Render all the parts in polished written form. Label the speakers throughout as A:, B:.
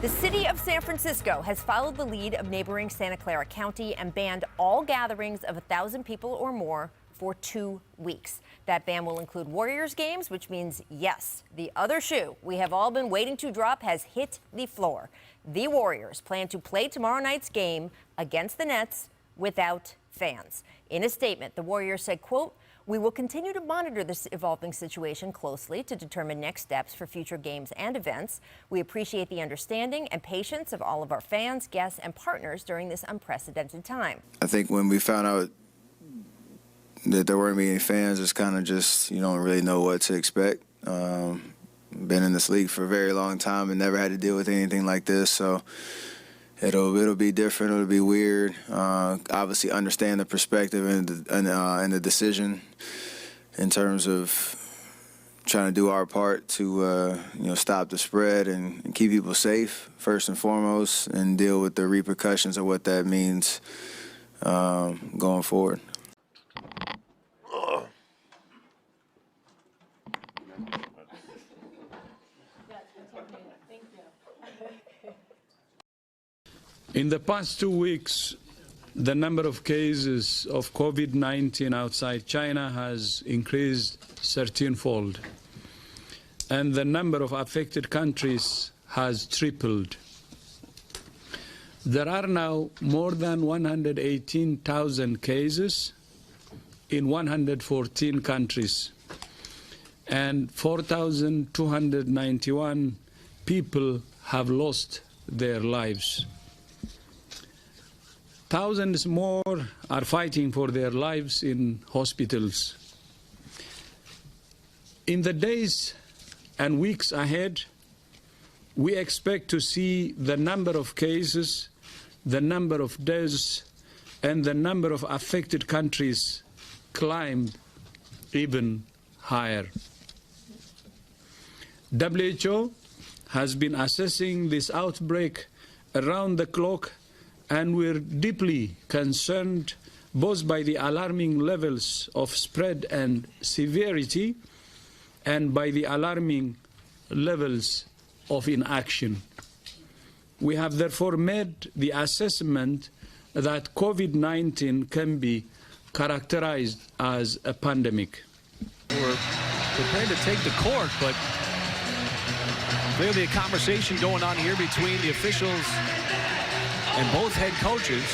A: The city of San Francisco has followed the lead of neighboring Santa Clara County and banned all gatherings of 1,000 people or more for 2 weeks. That ban will include Warriors games, which means, yes, the other shoe we have all been waiting to drop has hit the floor. The Warriors plan to play tomorrow night's game against the Nets without fans. In a statement, the Warriors said, quote, "We will continue to monitor this evolving situation closely to determine next steps for future games and events. We appreciate the understanding and patience of all of our fans, guests, and partners during this unprecedented time."
B: I think when we found out that there weren't any fans, it's kind of just, you don't really know what to expect. Been in this league for a very long time and never had to deal with anything like this, so it'll be different. It'll be weird. Obviously, understand the perspective and the decision in terms of trying to do our part to stop the spread and keep people safe first and foremost, and deal with the repercussions of what that means going forward.
C: In the past 2 weeks, the number of cases of COVID-19 outside China has increased 13-fold, and the number of affected countries has tripled. There are now more than 118,000 cases in 114 countries, and 4,291 people have lost their lives. Thousands more are fighting for their lives in hospitals. In the days and weeks ahead, we expect to see the number of cases, the number of deaths, and the number of affected countries climb even higher. WHO has been assessing this outbreak around the clock, and we're deeply concerned both by the alarming levels of spread and severity and by the alarming levels of inaction. We have therefore made the assessment that COVID-19 can be characterized as a pandemic.
D: We're prepared to take the court, but clearly a conversation going on here between the officials and both head coaches.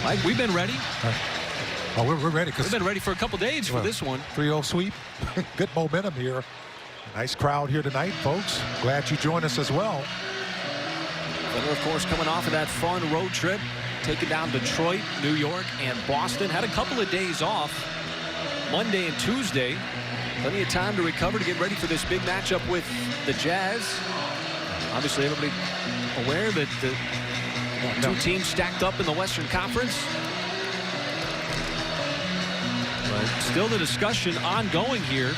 D: Mike, we've been ready.
E: Oh, we're ready.
D: We've been ready for a couple days for this one.
E: 3-0 sweep. Good momentum here. Nice crowd here tonight, folks. Glad you joined us as well.
D: Federer, of course, coming off of that fun road trip, taking down Detroit, New York, and Boston. Had a couple of days off, Monday and Tuesday. Plenty of time to recover to get ready for this big matchup with the Jazz. Obviously, everybody aware that the two teams stacked up in the Western Conference. But still the discussion ongoing here.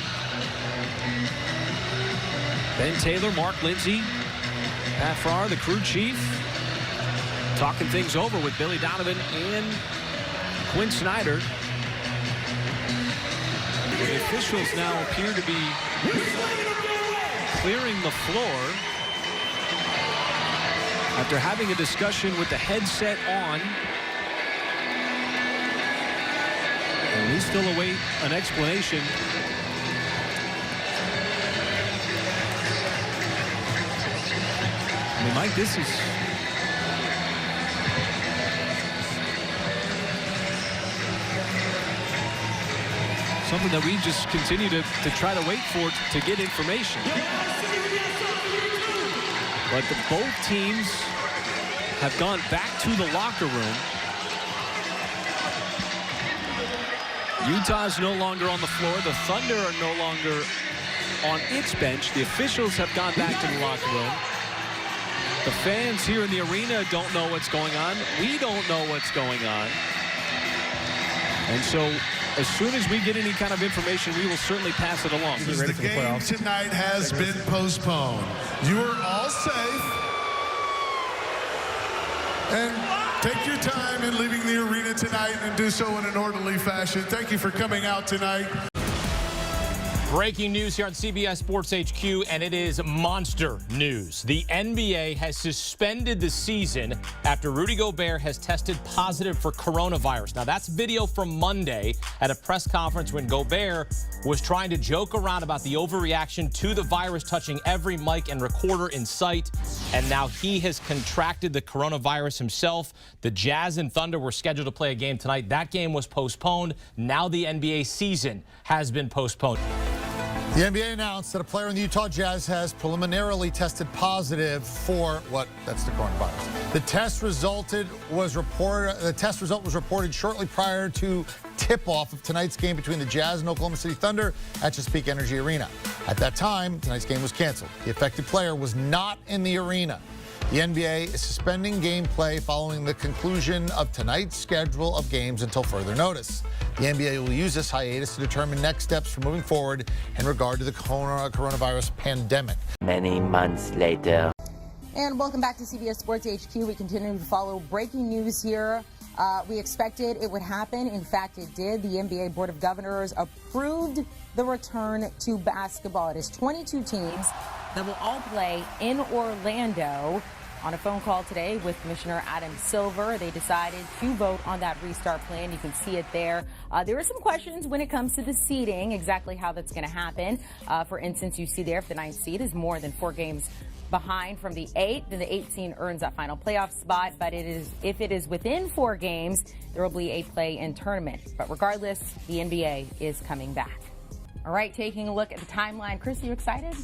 D: Ben Taylor, Mark Lindsay, Pat Farrar, the crew chief, talking things over with Billy Donovan and Quinn Snyder. The officials now appear to be clearing the floor after having a discussion with the headset on. And we still await an explanation. I mean, Mike, this is something that we just continue to try to wait for to get information. But both teams have gone back to the locker room. Utah is no longer on the floor. The Thunder are no longer on its bench. The officials have gone back to the locker room. The fans here in the arena don't know what's going on. We don't know what's going on. And so as soon as we get any kind of information, we will certainly pass it along.
F: The game tonight has been postponed. You are all safe. And take your time in leaving the arena tonight and do so in an orderly fashion. Thank you for coming out tonight.
G: Breaking news here on CBS Sports HQ, and it is monster news. The NBA has suspended the season after Rudy Gobert has tested positive for coronavirus. Now, that's video from Monday at a press conference when Gobert was trying to joke around about the overreaction to the virus touching every mic and recorder in sight. And now he has contracted the coronavirus himself. The Jazz and Thunder were scheduled to play a game tonight. That game was postponed. Now the NBA season has been postponed.
E: The NBA announced that a player in the Utah Jazz has preliminarily tested positive for that's the coronavirus. The test result was reported shortly prior to tip-off of tonight's game between the Jazz and Oklahoma City Thunder at Chesapeake Energy Arena. At that time, tonight's game was canceled. The affected player was not in the arena. The NBA is suspending gameplay following the conclusion of tonight's schedule of games until further notice. The NBA will use this hiatus to determine next steps for moving forward in regard to the coronavirus pandemic.
H: Many months later.
I: And welcome back to CBS Sports HQ. We continue to follow breaking news here. We expected it would happen. In fact, it did. The NBA Board of Governors approved the return to basketball. It is 22 teams that will all play in Orlando. On a phone call today with Commissioner Adam Silver, they decided to vote on that restart plan. You can see it there. There are some questions when it comes to the seeding, exactly how that's going to happen. For instance, you see there if the 9th seed is more than 4 games behind from the 8th, then the 18 earns that final playoff spot. But if it is within 4 games, there will be a play-in tournament. But regardless, the NBA is coming back. All right, taking a look at the timeline. Chris, are you excited?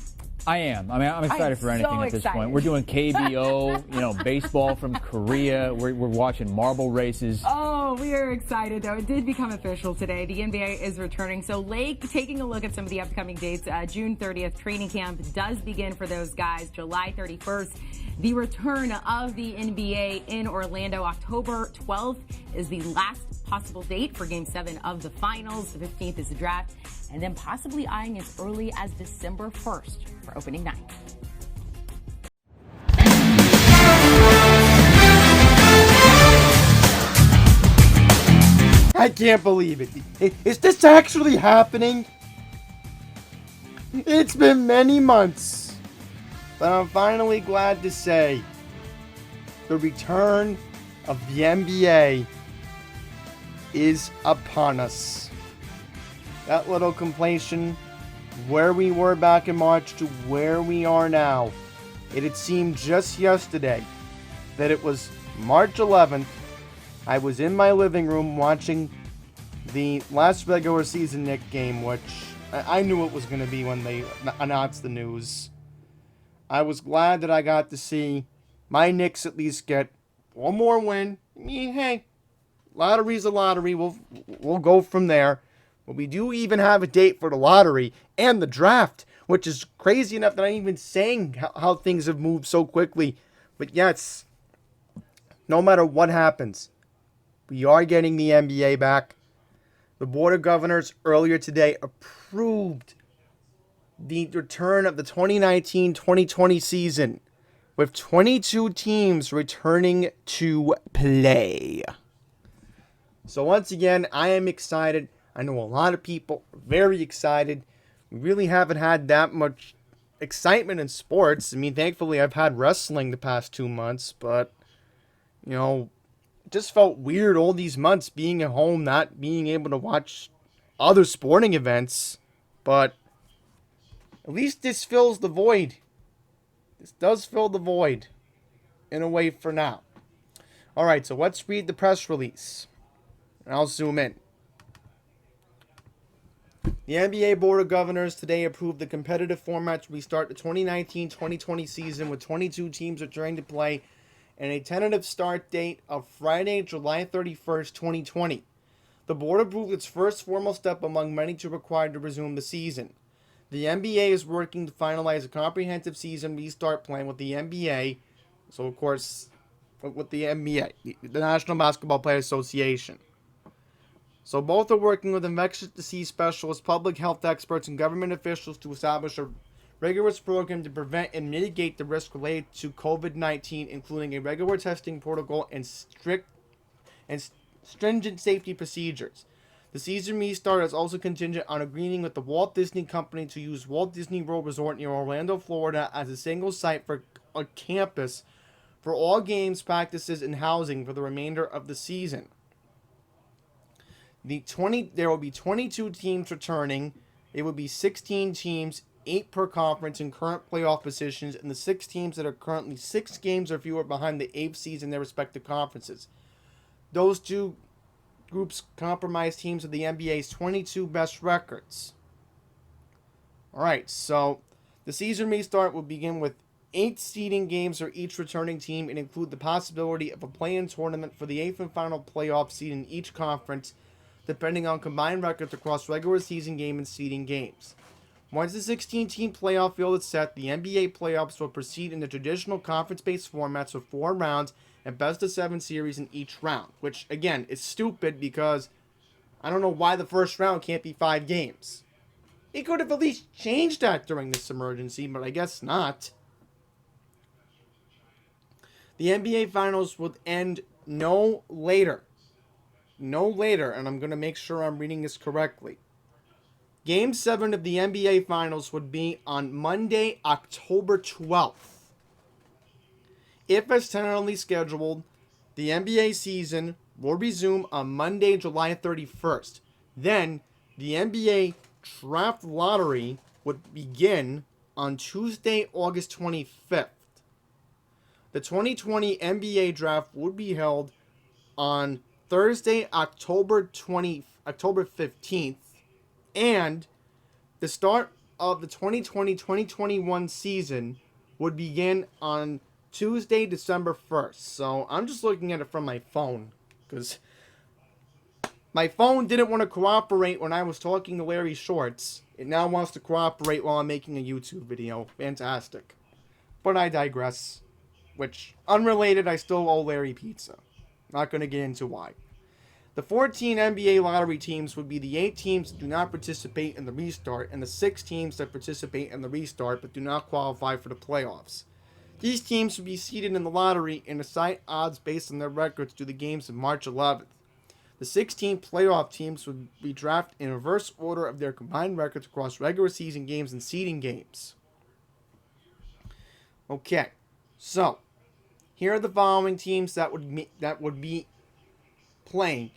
J: I am. I mean, I'm excited for anything at this point. We're doing KBO, baseball from Korea. We're watching marble races.
I: Oh, we are excited, though. It did become official today. The NBA is returning. So, Lake, taking a look at some of the upcoming dates, June 30th, training camp does begin for those guys. July 31st, the return of the NBA in Orlando. October 12th is the last possible date for Game 7 of the finals. The 15th is the draft. And then possibly eyeing as early as December 1st for opening night.
K: I can't believe it. Is this actually happening? It's been many months, but I'm finally glad to say the return of the NBA is upon us. That little conflation, where we were back in March to where we are now. It had seemed just yesterday that it was March 11th. I was in my living room watching the last regular season Knicks game, which I knew it was going to be when they announced the news. I was glad that I got to see my Knicks at least get one more win. I mean, hey, lottery's a lottery. We'll go from there. But we do even have a date for the lottery and the draft, which is crazy enough that I'm even saying how things have moved so quickly. But yes, no matter what happens, we are getting the NBA back. The Board of Governors earlier today approved the return of the 2019-2020 season, with 22 teams returning to play. So once again, I am excited. I know a lot of people are very excited. We really haven't had that much excitement in sports. I mean, thankfully, I've had wrestling the past 2 months, but, it just felt weird all these months being at home, not being able to watch other sporting events. But at least this fills the void. This does fill the void in a way for now. All right, so let's read the press release. And I'll zoom in. The NBA Board of Governors today approved the competitive format to restart the 2019-2020 season with 22 teams returning to play and a tentative start date of Friday, July 31st, 2020. The board approved its first formal step among many to require to resume the season. The NBA is working to finalize a comprehensive season restart plan with the NBA, so of course, with the NBA, the National Basketball Players Association. So both are working with infectious disease specialists, public health experts, and government officials to establish a rigorous program to prevent and mitigate the risk related to COVID-19, including a regular testing protocol and stringent safety procedures. The season restart is also contingent on agreeing with the Walt Disney Company to use Walt Disney World Resort near Orlando, Florida as a single site for a campus for all games, practices, and housing for the remainder of the season. There will be 22 teams returning. It will be 16 teams, 8 per conference in current playoff positions, and the 6 teams that are currently 6 games or fewer behind the 8th seed in their respective conferences. Those two groups comprise teams of the NBA's 22 best records. Alright, so the season restart will begin with 8 seeding games for each returning team and include the possibility of a play-in tournament for the 8th and final playoff seed in each conference, depending on combined records across regular season game and seeding games. Once the 16-team playoff field is set, the NBA playoffs will proceed in the traditional conference-based formats of 4 rounds and best-of-7 series in each round, which, again, is stupid because I don't know why the first round can't be 5 games. He could have at least changed that during this emergency, but I guess not. The NBA Finals would end no later, and I'm going to make sure I'm reading this correctly. Game 7 of the NBA Finals would be on Monday, October 12th. If as tentatively scheduled, the NBA season will resume on Monday, July 31st. Then, the NBA Draft Lottery would begin on Tuesday, August 25th. The 2020 NBA Draft would be held on Thursday, October 15th, and the start of the 2020-2021 season would begin on Tuesday, December 1st. So I'm just looking at it from my phone because my phone didn't want to cooperate when I was talking to Larry Shorts. It now wants to cooperate while I'm making a YouTube video. Fantastic. But I digress. Which, unrelated, I still owe Larry pizza. Not going to get into why. The 14 NBA lottery teams would be the 8 teams that do not participate in the restart and the 6 teams that participate in the restart but do not qualify for the playoffs. These teams would be seeded in the lottery and assign odds based on their records to the games of March 11th. The 16 playoff teams would be drafted in reverse order of their combined records across regular season games and seeding games. Okay, so here are the following teams that would be playing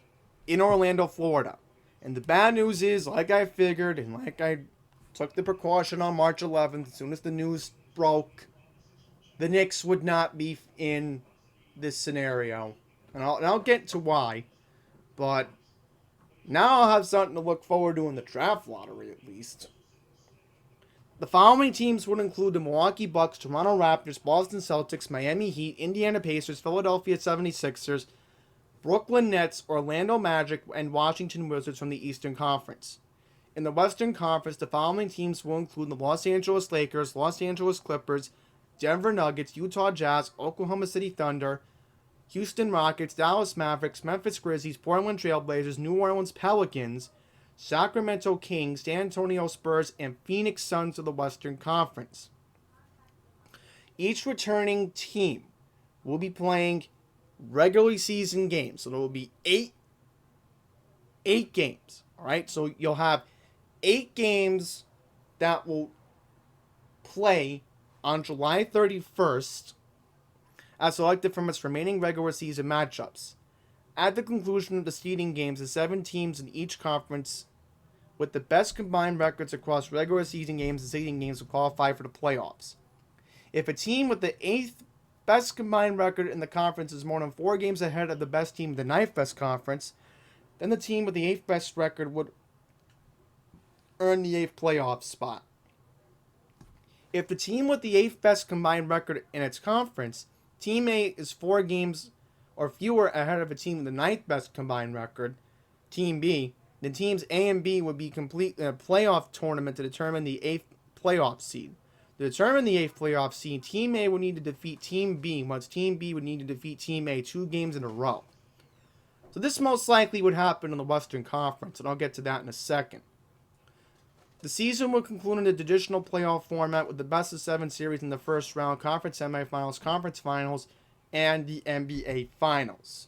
K: in Orlando, Florida. And the bad news is, like I figured, and like I took the precaution on March 11th, as soon as the news broke, the Knicks would not be in this scenario. And I'll get to why. But now I'll have something to look forward to in the draft lottery, at least. The following teams would include the Milwaukee Bucks, Toronto Raptors, Boston Celtics, Miami Heat, Indiana Pacers, Philadelphia 76ers, Brooklyn Nets, Orlando Magic, and Washington Wizards from the Eastern Conference. In the Western Conference, the following teams will include the Los Angeles Lakers, Los Angeles Clippers, Denver Nuggets, Utah Jazz, Oklahoma City Thunder, Houston Rockets, Dallas Mavericks, Memphis Grizzlies, Portland Trailblazers, New Orleans Pelicans, Sacramento Kings, San Antonio Spurs, and Phoenix Suns of the Western Conference. Each returning team will be playing regular season games. So there will be eight games. All right, so you'll have 8 games that will play on July 31st as selected from its remaining regular season matchups. At the conclusion of the seeding games, the 7 teams in each conference with the best combined records across regular season games and seeding games will qualify for the playoffs. If a team with the 8th best combined record in the conference is more than 4 games ahead of the best team in the 9th best conference, then the team with the 8th best record would earn the 8th playoff spot. If the team with the 8th best combined record in its conference, Team A is 4 games or fewer ahead of a team with the 9th best combined record, Team B, then teams A and B would be complete in a playoff tournament to determine the 8th playoff seed. To determine the 8th playoff seed, Team A would need to defeat Team B, once Team B would need to defeat Team A 2 games in a row. So this most likely would happen in the Western Conference, and I'll get to that in a second. The season will conclude in the traditional playoff format with the best-of-7 series in the first round, conference semifinals, conference finals, and the NBA Finals.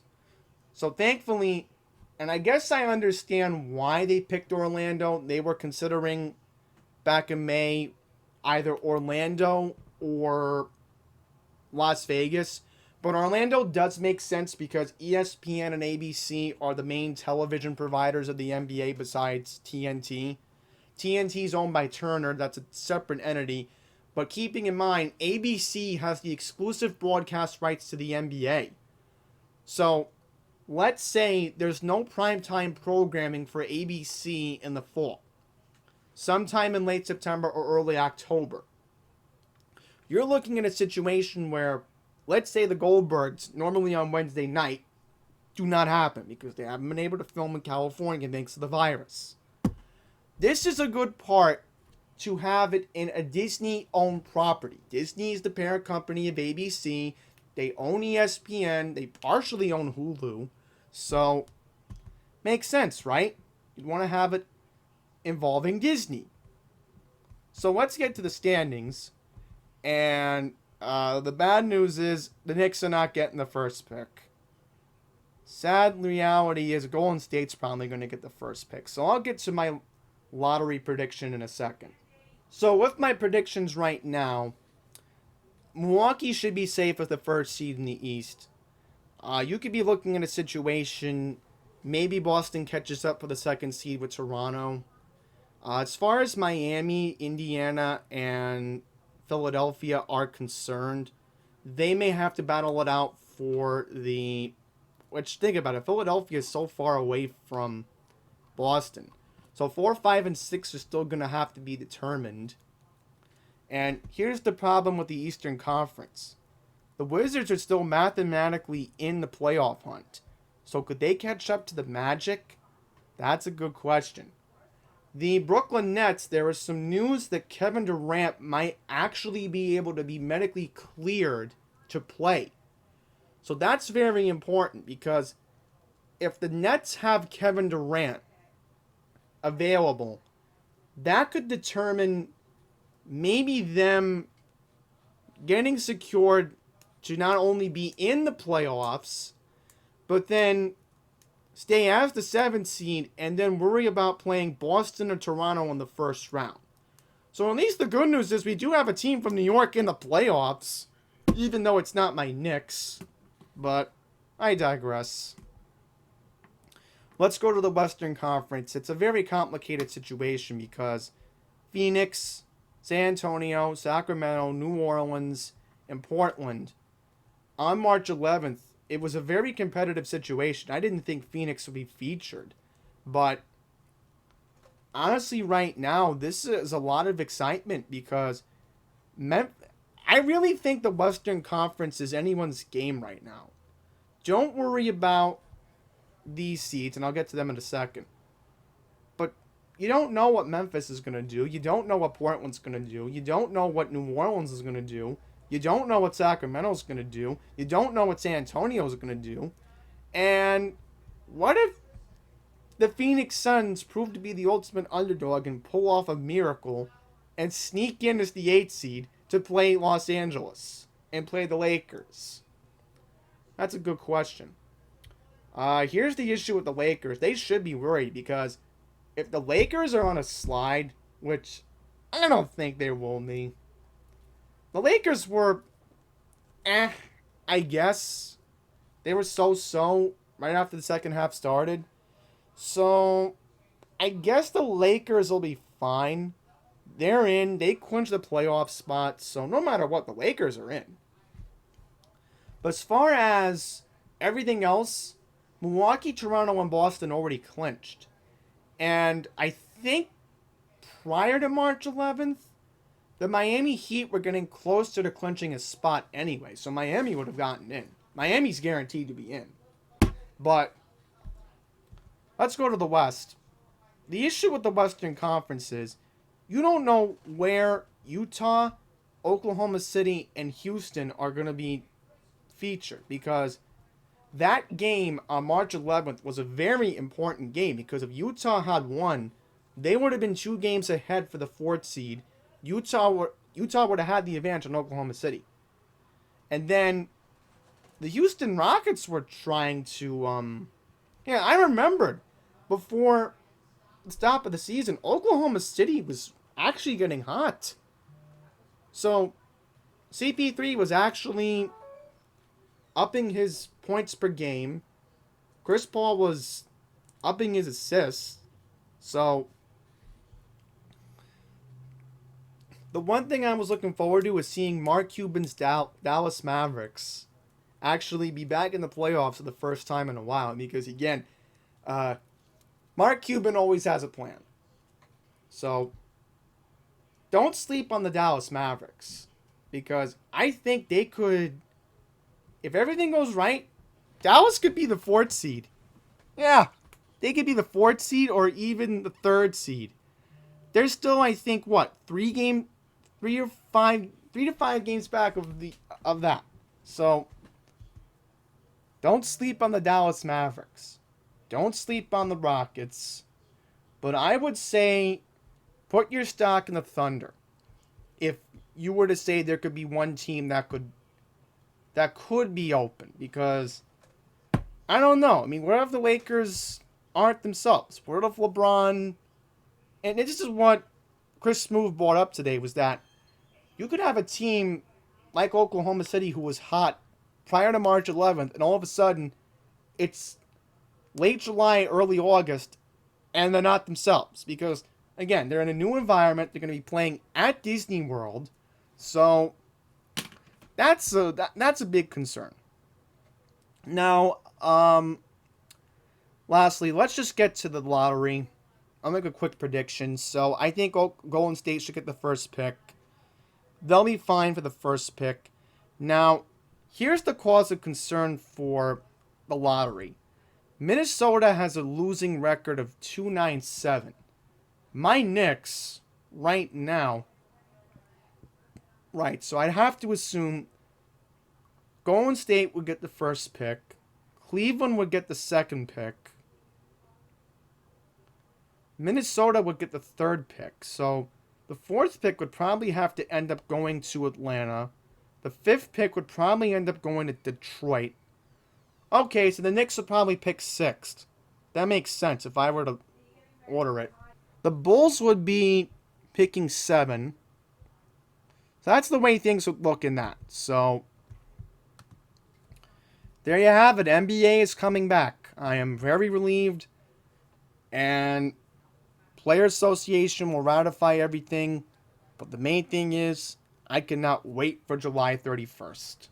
K: So thankfully, And I guess I understand why they picked Orlando. They were considering back in May either Orlando or Las Vegas. But Orlando does make sense because ESPN and ABC are the main television providers of the NBA besides TNT. TNT is owned by Turner. That's a separate entity. But keeping in mind, ABC has the exclusive broadcast rights to the NBA. So, let's say there's no primetime programming for ABC in the fall. Sometime in late September or early October. You're looking at a situation where, let's say the Goldbergs, normally on Wednesday night, do not happen because they haven't been able to film in California thanks to the virus. This is a good part to have it in a Disney-owned property. Disney is the parent company of ABC. They own ESPN. They partially own Hulu. So, makes sense, right? You'd want to have it involving Disney. So let's get to the standings. And the bad news is the Knicks are not getting the first pick. Sad reality is Golden State's probably going to get the first pick. So I'll get to my lottery prediction in a second. So with my predictions right now, Milwaukee should be safe with the first seed in the East. You could be looking at a situation, maybe Boston catches up for the second seed with Toronto. As far as Miami, Indiana, and Philadelphia are concerned, they may have to battle it out for the... Which, think about it, Philadelphia is so far away from Boston. So 4, 5, and 6 are still going to have to be determined. And here's the problem with the Eastern Conference. The Wizards are still mathematically in the playoff hunt. So could they catch up to the Magic? That's a good question. The Brooklyn Nets, there is some news that Kevin Durant might actually be able to be medically cleared to play. So that's very important because if the Nets have Kevin Durant available, that could determine maybe them getting secured to not only be in the playoffs, but then stay as the 7th seed and then worry about playing Boston or Toronto in the first round. So at least the good news is we do have a team from New York in the playoffs, even though it's not my Knicks. But I digress. Let's go to the Western Conference. It's a very complicated situation because Phoenix, San Antonio, Sacramento, New Orleans, and Portland, on March 11th, it was a very competitive situation. I didn't think Phoenix would be featured. But honestly, right now, this is a lot of excitement because I really think the Western Conference is anyone's game right now. Don't worry about these seeds, and I'll get to them in a second. But you don't know what Memphis is going to do. You don't know what Portland's going to do. You don't know what New Orleans is going to do. You don't know what Sacramento's going to do. You don't know what San Antonio's going to do. And what if the Phoenix Suns prove to be the ultimate underdog and pull off a miracle and sneak in as the 8th seed to play Los Angeles and play the Lakers? That's a good question. Here's the issue with the Lakers. They should be worried because if the Lakers are on a slide, which I don't think they will be, the Lakers were, I guess. They were so-so right after the second half started. So, I guess the Lakers will be fine. They're in. They clinched the playoff spot. So, no matter what, the Lakers are in. But as far as everything else, Milwaukee, Toronto, and Boston already clinched. And I think prior to March 11th, the Miami Heat were getting closer to clinching a spot anyway. So Miami would have gotten in. Miami's guaranteed to be in. But let's go to the West. The issue with the Western Conference is you don't know where Utah, Oklahoma City, and Houston are going to be featured because that game on March 11th was a very important game because if Utah had won, they would have been 2 games ahead for the 4th seed. Utah would have had the advantage on Oklahoma City. And then the Houston Rockets were trying to Yeah, I remembered before the start of the season, Oklahoma City was actually getting hot. So CP3 was actually upping his points per game. Chris Paul was upping his assists. So the one thing I was looking forward to was seeing Mark Cuban's Dallas Mavericks actually be back in the playoffs for the first time in a while. Because, again, Mark Cuban always has a plan. So don't sleep on the Dallas Mavericks. Because I think they could, if everything goes right, Dallas could be the 4th seed. Yeah, they could be the 4th seed or even the 3rd seed. There's still, I think, what, 3 to 5 games back of that. So don't sleep on the Dallas Mavericks. Don't sleep on the Rockets. But I would say put your stock in the Thunder. If you were to say there could be one team that could be open. Because, I don't know. I mean, what if the Lakers aren't themselves? What if LeBron... And this is what Chris Smoove brought up today, was that you could have a team like Oklahoma City who was hot prior to March 11th, and all of a sudden, it's late July, early August, and they're not themselves. Because, again, they're in a new environment. They're going to be playing at Disney World. So, that's a big concern. Now, lastly, let's just get to the lottery. I'll make a quick prediction. So, I think Golden State should get the first pick. They'll be fine for the first pick. Now, here's the cause of concern for the lottery. Minnesota has a losing record of 2-9-7. My Knicks, right now... Right, so I'd have to assume Golden State would get the first pick. Cleveland would get the second pick. Minnesota would get the third pick. So the fourth pick would probably have to end up going to Atlanta. The fifth pick would probably end up going to Detroit. Okay, so the Knicks would probably pick sixth. That makes sense if I were to order it. The Bulls would be picking 7. So that's the way things would look in that. So there you have it. NBA is coming back. I am very relieved. And Player Association will ratify everything. But the main thing is, I cannot wait for July 31st.